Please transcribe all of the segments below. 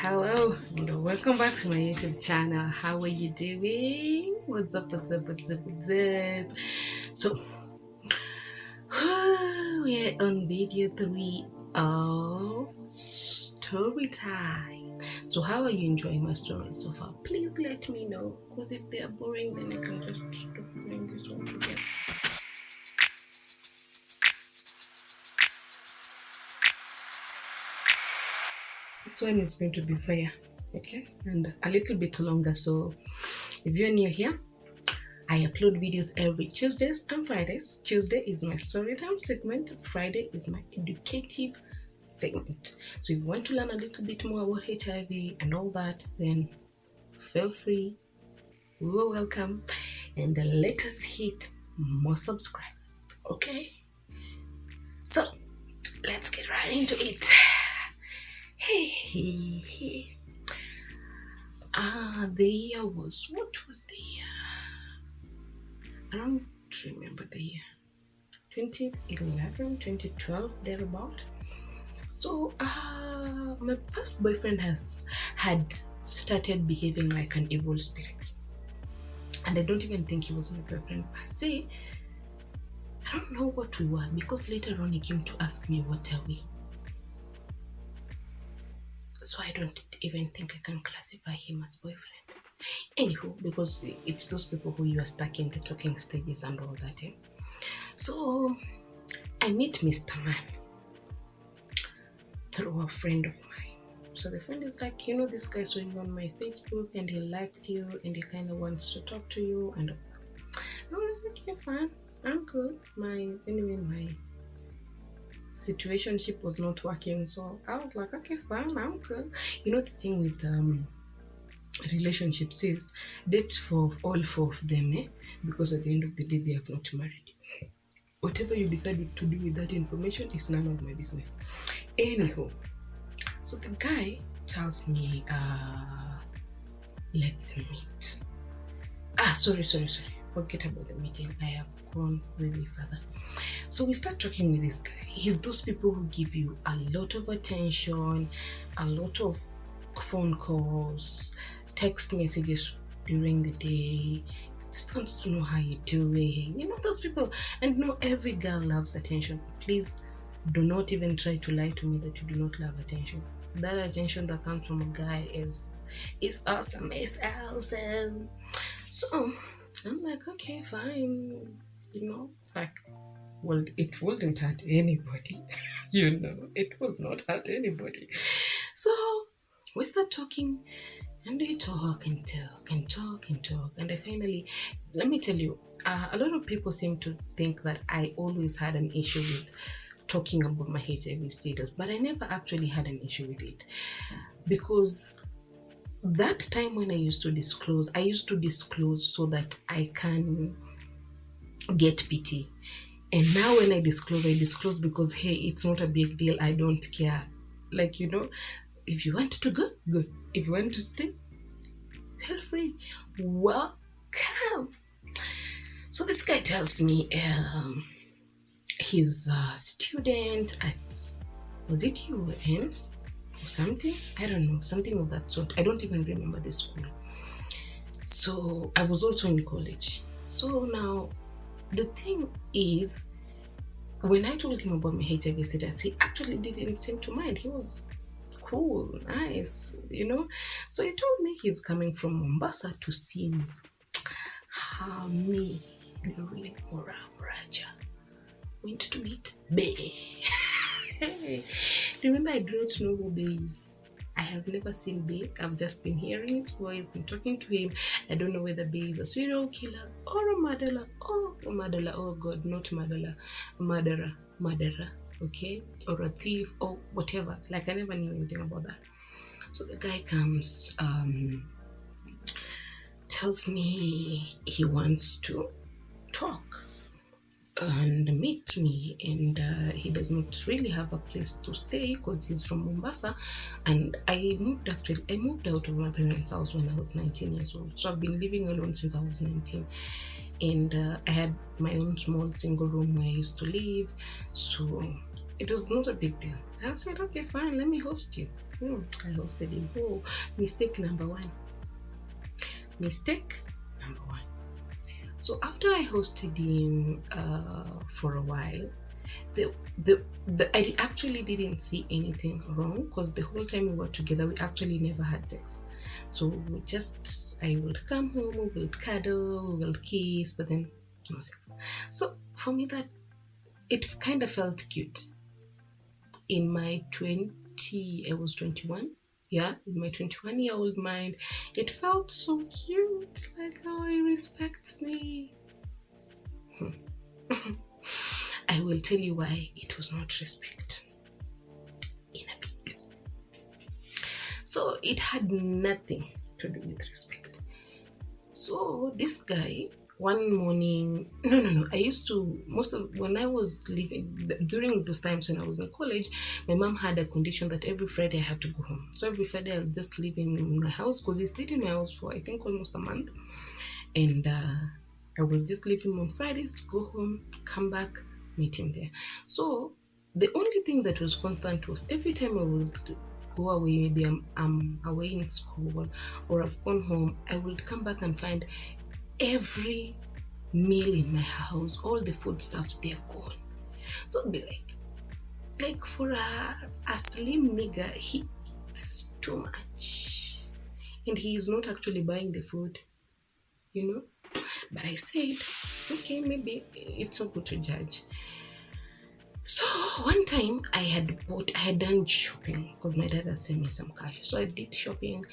Hello and welcome back to my YouTube channel. How are you doing? What's up? What's up? What's up? What's up? So we're on video 3 of story time. So how are you enjoying my stories so far? Please let me know, because if they are boring, then I can just stop doing this one again. This one is going to be fair, okay, and a little bit longer. So if you're new here, I upload videos every Tuesdays and Fridays. Tuesday is my storytime segment. Friday is my educative segment. So if you want to learn a little bit more about HIV and all that, then feel free. You're welcome. And let us hit more subscribers. Okay? So let's get right into it. Hey. The year was, what was the year? I don't remember the year. 2011, 2012, thereabout. So my first boyfriend had started behaving like an evil spirit, and I don't even think he was my boyfriend per se. I don't know what we were, because later on he came to ask me what are we. So I don't even think I can classify him as boyfriend. Anywho, because it's those people who you are stuck in the talking stages and all that. So I meet Mr. Man through a friend of mine. So the friend is like, this guy saw you on my Facebook and he liked you and he kind of wants to talk to you. And I was like, okay, fine, I'm cool. My situationship was not working, so I was like, okay, fine, I'm cool. The thing with relationships is date for all four of them, because at the end of the day they have not married. Whatever you decided to do with that information is none of my business. Anyhow, so the guy tells me, let's meet. Sorry. Forget about the meeting. I have gone really further. So we start talking with this guy. He's those people who give you a lot of attention, a lot of phone calls, text messages during the day. Just wants to know how you're doing. Those people. And every girl loves attention. Please do not even try to lie to me that you do not love attention. That attention that comes from a guy is awesome. It's awesome. So I'm like, okay, fine. Well, it wouldn't hurt anybody. It will not hurt anybody. So we start talking, and we talk and talk and talk and talk. And I finally, let me tell you, a lot of people seem to think that I always had an issue with talking about my HIV status, but I never actually had an issue with it, because that time when I used to disclose so that I can get pity. And now when I disclose because, hey, it's not a big deal. I don't care. If you want to go, go. If you want to stay, feel free. Welcome. So this guy tells me he's a student at, was it UN or something? I don't know, something of that sort. I don't even remember the school. So I was also in college. So now the thing is, when I told him about my HIV status, he actually didn't seem to mind. He was cool, nice, So he told me he's coming from Mombasa to see me. Me, the real Moram Raja, went to meet Bay. Remember, I don't know who Bay is. I have never seen Bay. I've just been hearing his voice and talking to him. I don't know whether Bay is a serial killer or a murderer. Oh God, not murderer. Murderer, okay? Or a thief or whatever. I never knew anything about that. So the guy comes, tells me he wants to talk and meet me, and he does not really have a place to stay because he's from Mombasa. And I moved out of my parents' house when I was 19 years old, so I've been living alone since I was 19, and I had my own small single room where I used to live, so it was not a big deal. I said, okay, fine, let me host you. I hosted him. Oh, mistake number one. Mistake number one. So after I hosted him for a while, the, I actually didn't see anything wrong because the whole time we were together, we actually never had sex. So I would come home, we will cuddle, we will kiss, but then no sex. So for me, that it kind of felt cute. In my 20, I was 21. Yeah, in my 21-year-old mind, it felt so cute. Like how he respects me. I will tell you why it was not respect in a bit. So it had nothing to do with respect. So this guy, one morning, no. I used to, when I was living, during those times when I was in college, my mom had a condition that every Friday I had to go home. So every Friday I'll just live in my house because he stayed in my house for, I think, almost a month. And I will just leave him on Fridays, go home, come back, meet him there. So the only thing that was constant was every time I would go away, maybe I'm away in school or I've gone home, I would come back and find every meal in my house, all the foodstuffs, they're gone. So I'd be like for a slim nigga, he eats too much. And he is not actually buying the food, you know? But I said, okay, maybe it's so good to judge. So one time I had done shopping because my dad had sent me some cash. So I did shopping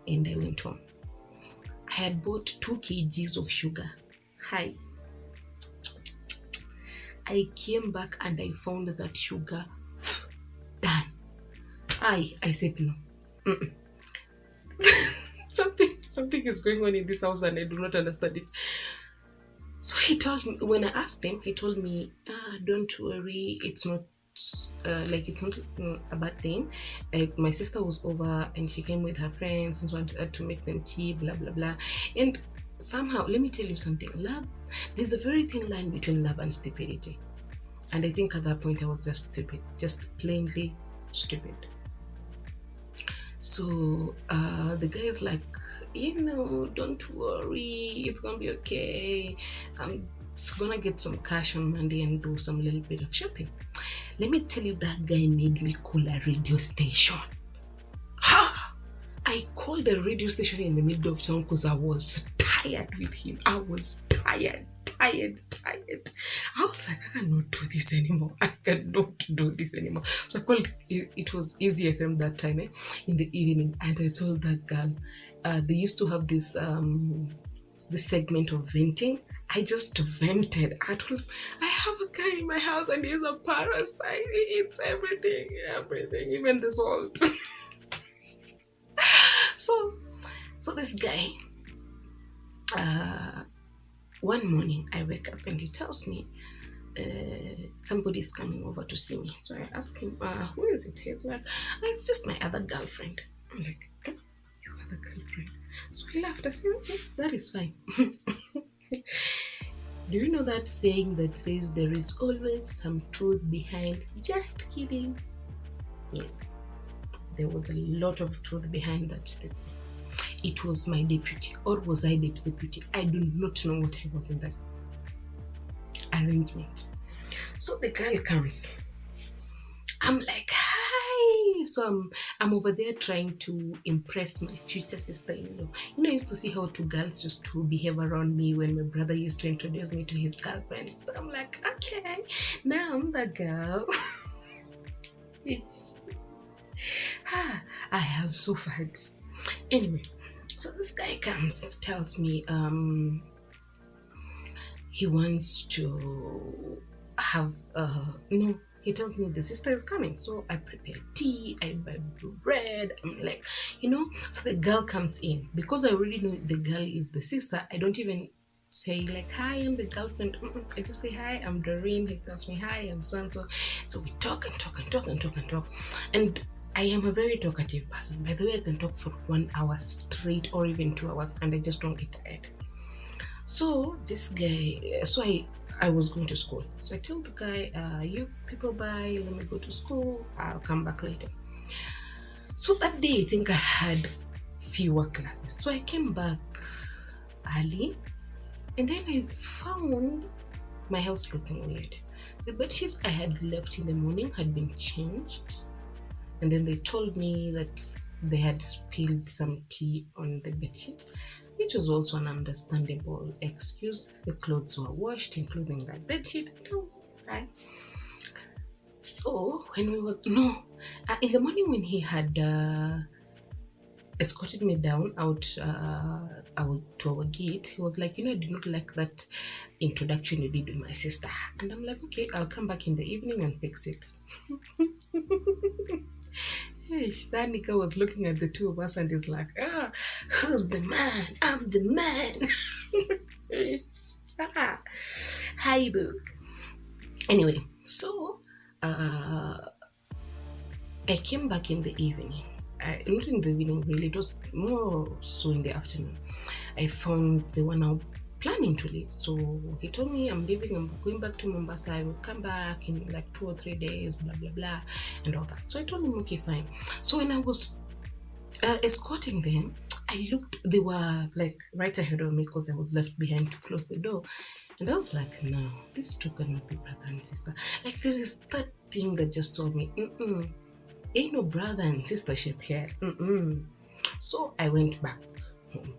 and I went home. I had bought 2 kgs of sugar. Hi. I came back and I found that sugar done. I said no. Something is going on in this house and I do not understand it. So he told me, when I asked him, he told me, don't worry, it's not it's not a bad thing. Like my sister was over and she came with her friends and so I had to make them tea, blah blah blah. And somehow, let me tell you something, love, there's a very thin line between love and stupidity. And I think at that point I was just stupid, just plainly stupid. So the guy is like, don't worry, it's gonna be okay. I'm gonna get some cash on Monday and do some little bit of shopping. Let me tell you, that guy made me call a radio station. Ha! I called the radio station in the middle of town because I was tired with him. I was tired. I was like, I cannot do this anymore. So I called, it was Easy FM that time, in the evening, and I told that girl, they used to have this segment of venting. I just vented. I told him, I have a guy in my house and he's a parasite. He eats everything, even the salt. So this guy, one morning I wake up and he tells me somebody's coming over to see me. So I ask him, who is it? He's like, it's just my other girlfriend. I'm like, your other girlfriend? So I laughed. I said, okay, that is fine. Do you know that saying that says there is always some truth behind? Just kidding. Yes, there was a lot of truth behind that statement. It was my deputy, or was I the deputy? I do not know what I was in that arrangement. So the girl comes. I'm like, hi. So I'm over there trying to impress my future sister-in-law. I used to see how 2 girls used to behave around me when my brother used to introduce me to his girlfriend. So I'm like, okay, now I'm the girl. I have suffered. Anyway, so this guy comes, tells me he wants to have he tells me the sister is coming. So I prepare tea, I buy bread. I'm like, so the girl comes in. Because I already know the girl is the sister, I don't even say like, hi, I'm the girlfriend. I just say, hi, I'm Doreen. He tells me, hi, I'm so-and-so. So we talk and talk and talk and talk and talk. And I am a very talkative person. By the way, I can talk for 1 hour straight or even 2 hours and I just don't get tired. So this guy, I was going to school. So I told the guy, you people bye, let me go to school. I'll come back later. So that day, I think I had fewer classes. So I came back early, and then I found my house looking weird. The bedsheets I had left in the morning had been changed, and then they told me that they had spilled some tea on the bedsheet, which was also an understandable excuse. The clothes were washed, including that bedsheet. No, right? So when we were no, in the morning when he had escorted me down out to our gate, he was like, I did not like that introduction you did with my sister. And I'm like, okay, I'll come back in the evening and fix it. That nigga was looking at the two of us and he's like, who's the man? I'm the man. Hi, boo. Anyway, so I came back in the evening. Not in the evening, really. It was more so in the afternoon. I found they were now planning to leave. So he told me, I'm leaving, I'm going back to Mombasa. I will come back in like 2 or 3 days, blah, blah, blah, and all that. So I told him, okay, fine. So when I was escorting them, I looked, they were like right ahead of me because I was left behind to close the door. And I was like, no, these two cannot be brother and sister. Like there is that thing that just told me, ain't no brother and sistership here. So I went back home.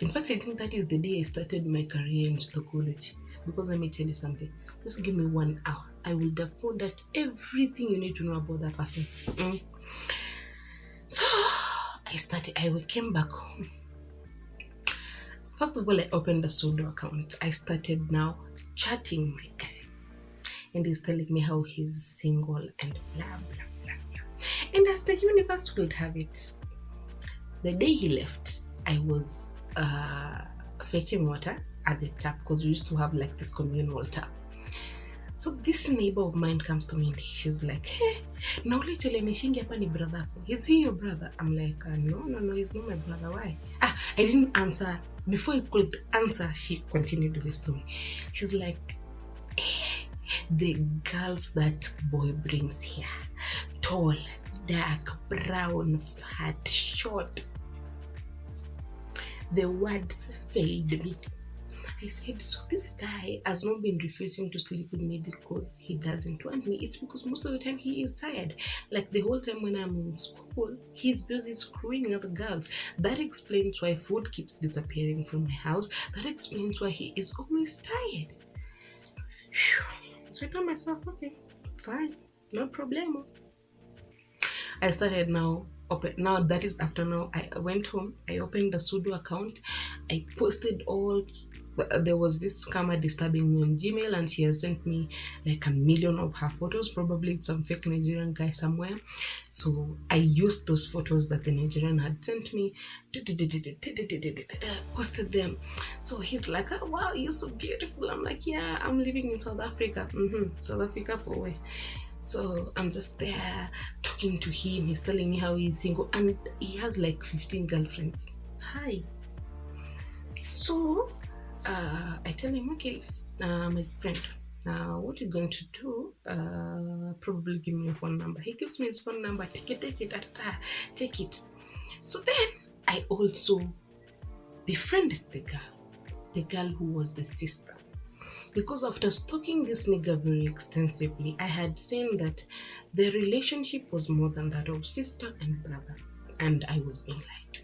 In fact, I think that is the day I started my career in psychology. Because let me tell you something. Just give me 1 hour. I will have found out everything you need to know about that person. So I came back home. First of all, I opened a pseudo account. I started now chatting my guy. And he's telling me how he's single and blah, blah, blah, blah. And as the universe would have it, the day he left, I was fetching water at the tap because we used to have like this communal tap. So this neighbor of mine comes to me and she's like, hey, naulitele nishingi hapa ni brother. Is he your brother? I'm like, no, he's not my brother. Why? I didn't answer. Before I could answer, she continued the story. She's like, the girls that boy brings here, tall, dark, brown, fat, short. The words failed me. I said, so this guy has not been refusing to sleep with me because he doesn't want me. It's because most of the time he is tired. Like the whole time when I'm in school, he's busy screwing other girls. That explains why food keeps disappearing from my house. That explains why he is always tired. So I told myself, okay, fine, no problemo. I started now that is after now I went home, I opened the pseudo account, I posted all. There was this scammer disturbing me on Gmail and she has sent me like 1 million of her photos. Probably it's some fake Nigerian guy somewhere. So I used those photos that the Nigerian had sent me, posted them. So he's like, oh, wow, you're so beautiful. I'm like, yeah, I'm living in South Africa. South Africa for where? So I'm just there talking to him. He's telling me how he's single and he has like 15 girlfriends. Hi. So I tell him, okay, my friend, what you're going to do, probably give me your phone number. He gives me his phone number. Take it. So then I also befriended the girl who was the sister. Because after stalking this nigga very extensively, I had seen that the relationship was more than that of sister and brother. And I was being lied to.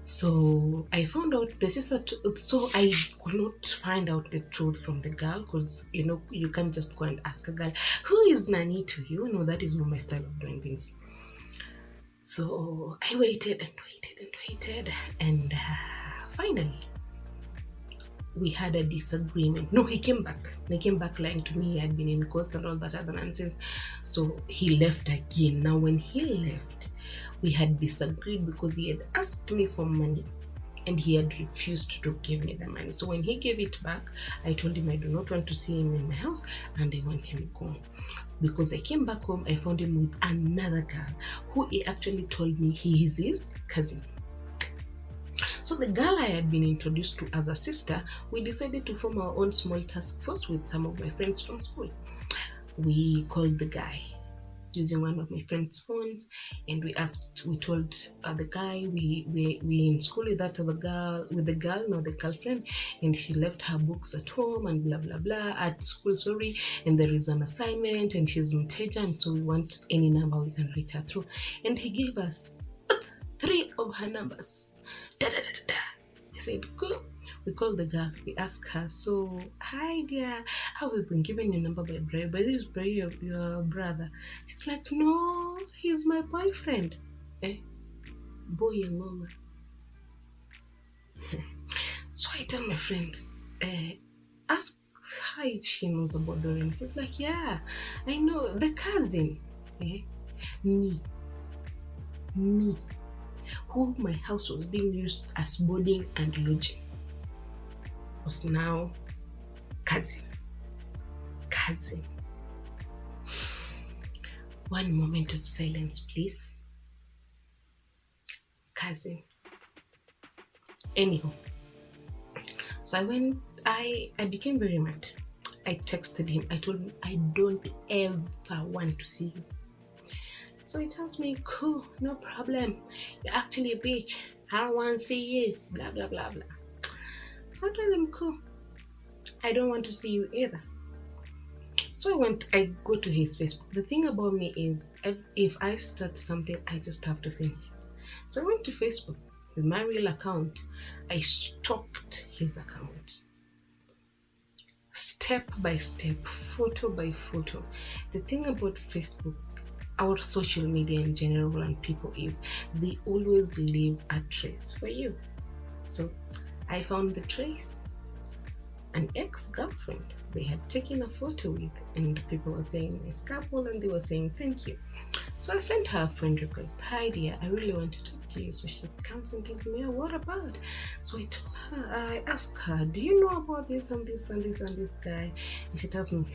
So I found out the sister, so I could not find out the truth from the girl because, you can't just go and ask a girl, who is Nani to you? No, that is not my style of doing things. So I waited and finally, we had a disagreement. No, he came back. They came back lying to me. He had been in court and all that other nonsense. So he left again. Now, when he left, we had disagreed because he had asked me for money and he had refused to give me the money. So when he gave it back, I told him I do not want to see him in my house and I want him gone. Because I came back home, I found him with another girl who he actually told me he is his cousin. So the girl I had been introduced to as a sister, we decided to form our own small task force with some of my friends from school. We called the guy. using one of my friend's phones, and we told the guy we in school with that other girl, with the girl, not the girlfriend, and she left her books at home and blah blah blah at school, sorry, and there is an assignment and she's Mteja, and so we want any number we can reach her through, and he gave us three of her numbers. Da, da, da, da, da. I said, go. We called the girl. We asked her, so, hi dear, how have been given your number by Bray? By this Bray, your brother. She's like, no, he's my boyfriend. Eh? Boy and woman. So I tell my friends, ask her if she knows about Dorian. She's like, yeah, I know. The cousin. Eh? Me, who my house was being used as boarding and lodging, was now cousin. One moment of silence, please. Cousin. Anyhow, so I became very mad. I texted him. I told him, I don't ever want to see you. So he tells me, cool, no problem. You're actually a bitch. I don't want to see you. Blah, blah, blah, blah. So I told him, cool. I don't want to see you either. So I go to his Facebook. The thing about me is, if I start something, I just have to finish it. So I went to Facebook with my real account. I stalked his account. Step by step, photo by photo. The thing about Facebook, our social media in general, and people is they always leave a trace for you. So I found the trace. An ex-girlfriend they had taken a photo with, and people were saying nice couple, and they were saying thank you. So I sent her a friend request. Hi dear, I really want to talk to you. So she comes and tells me, oh, what about? So I asked her, do you know about this and this and this and this guy? And she tells me,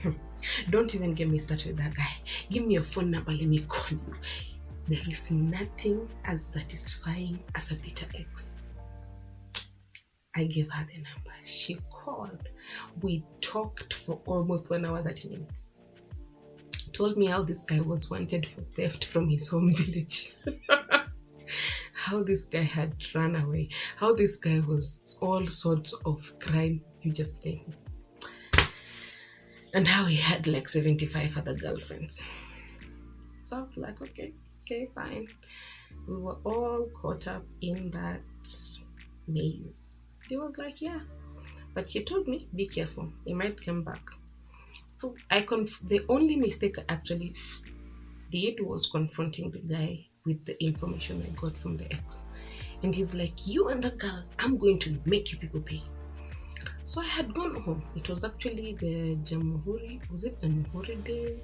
don't even get me started with that guy. Give me your phone number, let me call you. There is nothing as satisfying as a bitter ex. I gave her the number. She called. We talked for almost 1 hour, 30 minutes. Told me how this guy was wanted for theft from his home village. How this guy had run away. How this guy was all sorts of crime. You just name him. And how he had like 75 other girlfriends. So I was like, okay, fine. We were all caught up in that maze. He was like, yeah, but she told me, be careful, he might come back. So the only mistake I actually did was confronting the guy with the information I got from the ex. And he's like, you and the girl, I'm going to make you people pay. So I had gone home. It was actually the Jamhuri Day?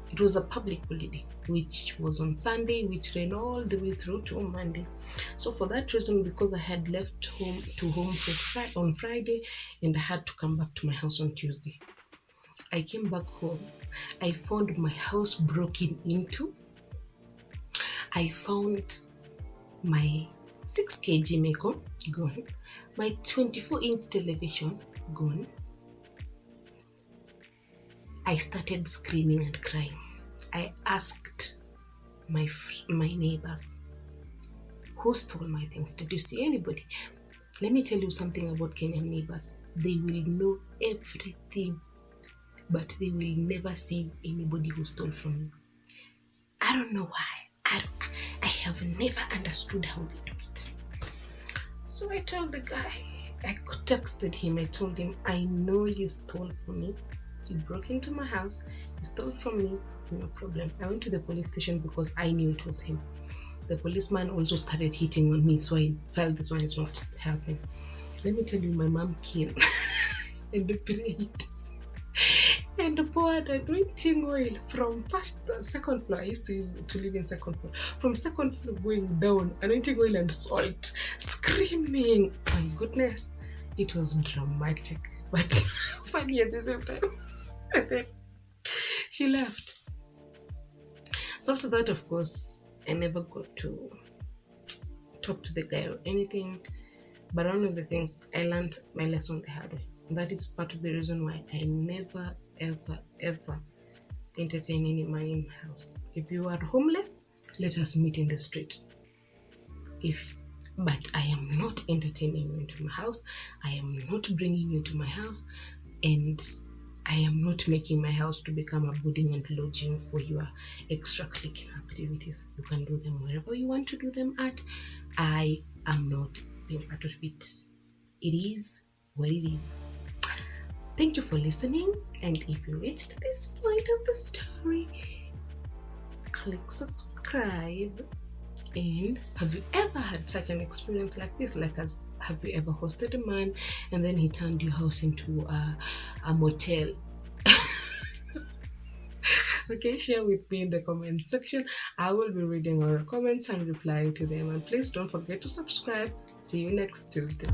It was a public holiday, which was on Sunday, which ran all the way through to Monday. So for that reason, because I had left home on Friday, and I had to come back to my house on Tuesday, I came back home. I found my house broken into. I found my 6 kg makeup gone. My 24-inch television gone. I started screaming and crying. I asked my neighbors, who stole my things? Did you see anybody? Let me tell you something about Kenyan neighbors. They will know everything, but they will never see anybody who stole from you. I don't know why. I have never understood how they do it. So I told the guy, I texted him, I told him, I know you stole from me. You broke into my house, you stole from me, no problem. I went to the police station because I knew it was him. The policeman also started hitting on me, so I felt this one is not helping. Let me tell you, my mom came and prayed and poured anointing oil from second floor. I used to live in second floor. From second floor going down, anointing oil and salt, screaming. My goodness, it was dramatic, but funny at the same time. And then she left. So after that, of course, I never got to talk to the guy or anything. But one of the things, I learned my lesson the hard way. That is part of the reason why I never, ever, ever entertain any man in my house. If you are homeless, let us meet in the street. But I am not entertaining you into my house. I am not bringing you to my house, and I am not making my house to become a boarding and lodging for your extracurricular activities. You can do them wherever you want to do them at. I am not being part of it. It is what it is. Thank you for listening, and if you reached this point of the story, click subscribe. And have you ever had such an experience like this? Have you ever hosted a man and then he turned your house into a motel? Okay, share with me in the comment section. I will be reading all your comments and replying to them. And please don't forget to subscribe. See you next Tuesday.